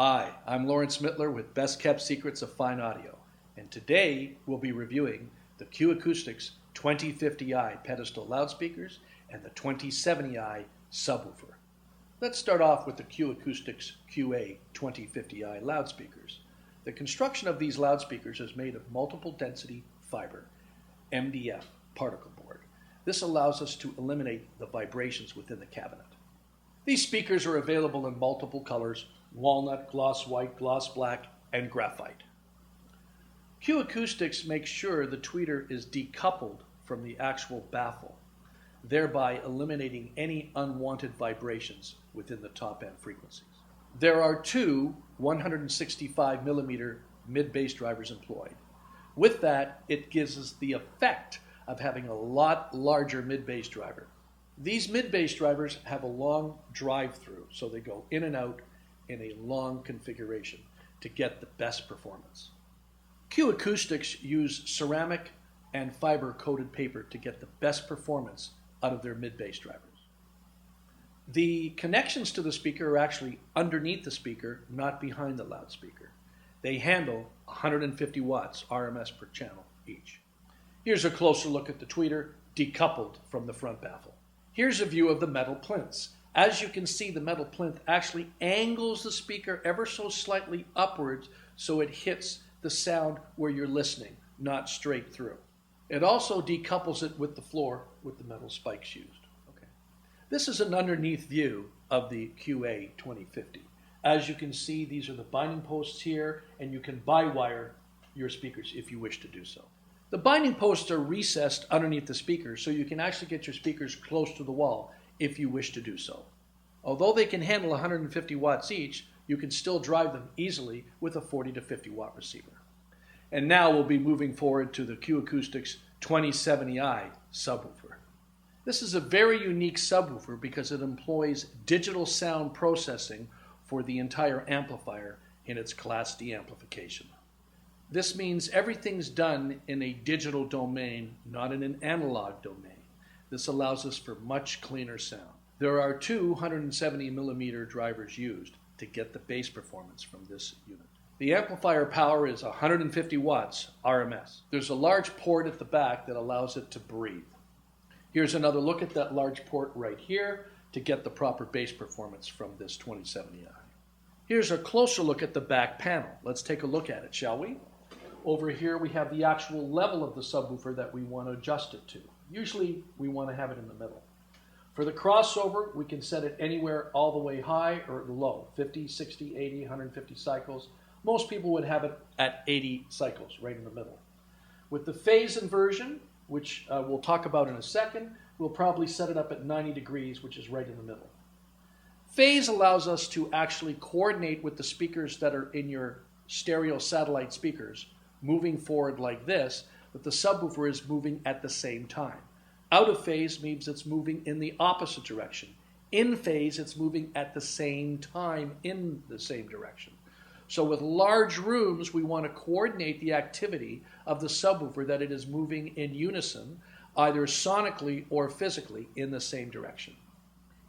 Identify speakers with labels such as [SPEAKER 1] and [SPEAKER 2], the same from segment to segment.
[SPEAKER 1] Hi, I'm Lawrence Mittler with Best Kept Secrets of Fine Audio, and today we'll be reviewing the Q-Acoustics 2050i pedestal loudspeakers and the 2070i subwoofer. Let's start off with the Q-Acoustics QA 2050i loudspeakers. The construction of these loudspeakers is made of multiple density fiber, MDF, particle board. This allows us to eliminate the vibrations within the cabinet. These speakers are available in multiple colors: walnut, gloss white, gloss black, and graphite. Q-Acoustics makes sure the tweeter is decoupled from the actual baffle, thereby eliminating any unwanted vibrations within the top end frequencies. There are two 165 millimeter mid-bass drivers employed. With that, it gives us the effect of having a lot larger mid-bass driver. These mid-bass drivers have a long drive-through, so they go in and out in a long configuration to get the best performance. Q-Acoustics use ceramic and fiber coated paper to get the best performance out of their mid-bass drivers. The connections to the speaker are actually underneath the speaker, not behind the loudspeaker. They handle 150 watts RMS per channel each. Here's a closer look at the tweeter decoupled from the front baffle. Here's a view of the metal plinths. As you can see, the metal plinth actually angles the speaker ever so slightly upwards so it hits the sound where you're listening, not straight through. It also decouples it with the floor with the metal spikes used. Okay. This is an underneath view of the QA 2050. As you can see, these are the binding posts here, and you can bi-wire your speakers if you wish to do so. The binding posts are recessed underneath the speakers, so you can actually get your speakers close to the wall if you wish to do so. Although they can handle 150 watts each, you can still drive them easily with a 40 to 50 watt receiver. And now we'll be moving forward to the Q-Acoustics 2070i subwoofer. This is a very unique subwoofer because it employs digital sound processing for the entire amplifier in its Class D amplification. This means everything's done in a digital domain, not in an analog domain. This allows us for much cleaner sound. There are two 170 millimeter drivers used to get the bass performance from this unit. The amplifier power is 150 watts RMS. There's a large port at the back that allows it to breathe. Here's another look at that large port right here to get the proper bass performance from this 2070i. Here's a closer look at the back panel. Let's take a look at it, shall we? Over here we have the actual level of the subwoofer that we want to adjust it to. Usually we want to have it in the middle. For the crossover, we can set it anywhere all the way high or low, 50, 60, 80, 150 cycles. Most people would have it at 80 cycles, right in the middle. With the phase inversion, which we'll talk about in a second, we'll probably set it up at 90 degrees, which is right in the middle. Phase allows us to actually coordinate with the speakers that are in your stereo satellite speakers, moving forward like this, but the subwoofer is moving at the same time. Out of phase means it's moving in the opposite direction. In phase, it's moving at the same time in the same direction. So with large rooms, we want to coordinate the activity of the subwoofer that it is moving in unison, either sonically or physically in the same direction.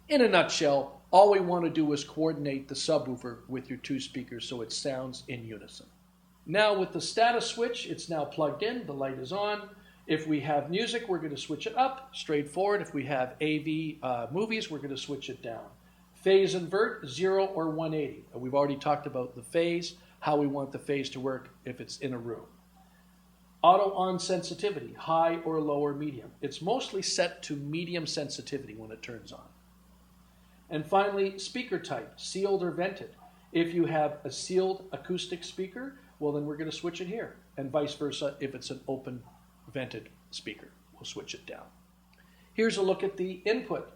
[SPEAKER 1] In a nutshell, all we want to do is coordinate the subwoofer with your two speakers so it sounds in unison. Now with the status switch, it's now plugged in, the light is on. If we have music, we're going to switch it up, straightforward. If we have AV movies, we're going to switch it down. Phase invert, 0 or 180. We've already talked about the phase, how we want the phase to work if it's in a room. Auto on sensitivity, high or low or medium. It's mostly set to medium sensitivity when it turns on. And finally, speaker type, sealed or vented. If you have a sealed acoustic speaker, well then we're going to switch it here. And vice versa, if it's an open vented speaker, we'll switch it down. Here's a look at the input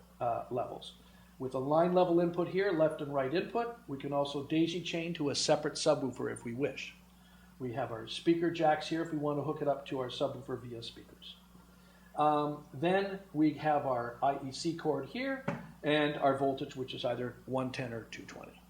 [SPEAKER 1] levels. With a line level input here, left and right input, we can also daisy chain to a separate subwoofer if we wish. We have our speaker jacks here if we want to hook it up to our subwoofer via speakers. Then we have our IEC cord here and our voltage, which is either 110 or 220.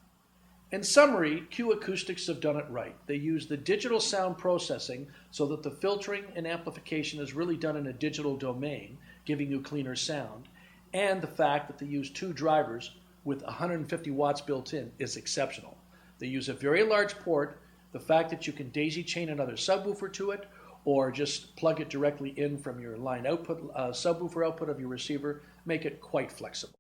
[SPEAKER 1] In summary, Q-Acoustics have done it right. They use the digital sound processing so that the filtering and amplification is really done in a digital domain, giving you cleaner sound, and the fact that they use two drivers with 150 watts built in is exceptional. They use a very large port. The fact that you can daisy chain another subwoofer to it, or just plug it directly in from your line output, subwoofer output of your receiver, make it quite flexible.